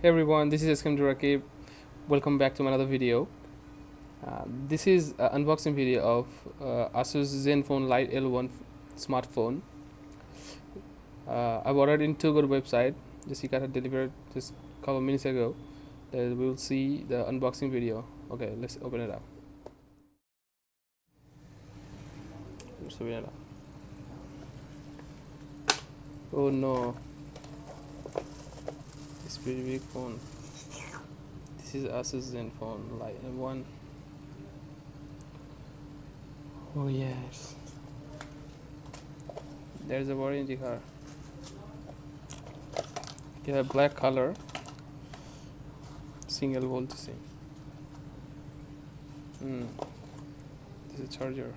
Hey everyone, this is Md Rakib. Welcome back to another video. This is an unboxing video of Asus Zenfone Lite L1 smartphone. I bought it in Too Good website. Just got it delivered just a couple minutes ago. We will see the unboxing video. Okay, let's open it up. Let's open it up. Oh no, it's pretty big phone. This is Asus Zenfone Lite L1. Oh yes, there's a warranty card. You have black color, single volt SIM. This is a charger.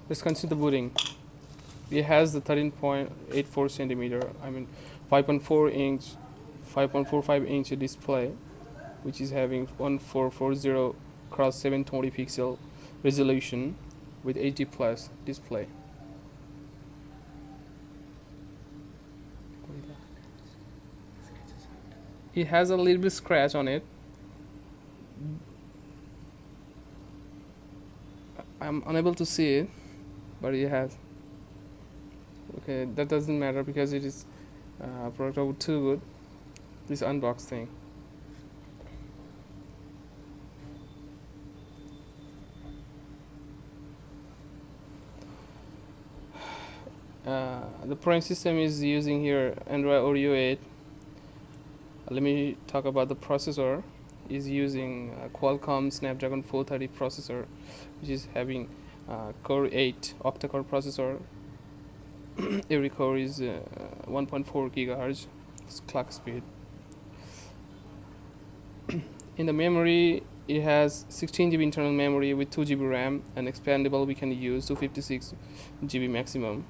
Let's continue the booting. It has the 13.84 centimeter, 5.45 inch display, which is having 1440 cross 720 pixel resolution with HD plus display. It has a little bit scratch on it. I'm unable to see it, but it has. Okay, that doesn't matter because it is product of Too Good. This unboxed thing. The operating system is using here Android Oreo 8. Let me talk about the processor. Is using Qualcomm Snapdragon 430 processor, which is having Core 8 octa-core processor. Every core is 1.4 gigahertz clock speed. In the memory, it has 16 GB internal memory with 2 GB RAM, and expandable we can use 256 GB maximum.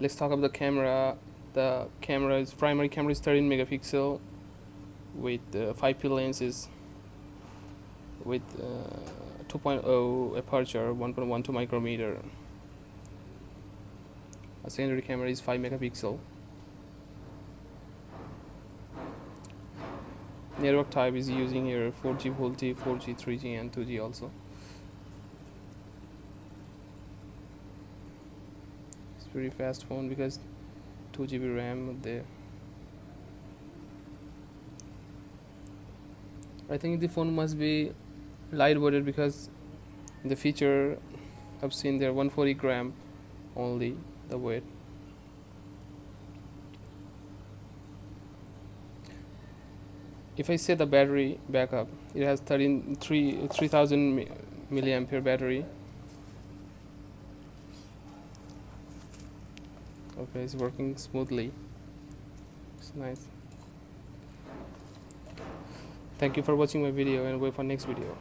Let's talk about the camera. The primary camera is 13 megapixel with 5 P lenses with 2.0 aperture, 1.12 micrometer. A secondary camera is 5 megapixel. Network type is using here 4G, VoLTE, 4G, 3G and 2G also. It's pretty fast phone because 2 GB RAM there. I think the phone must be lightweighted because the feature I've seen there 140 gram only the weight. If I say the battery backup, it has 3000 milliampere battery. Okay, it's working smoothly. It's nice. Thank you for watching my video and wait for next video.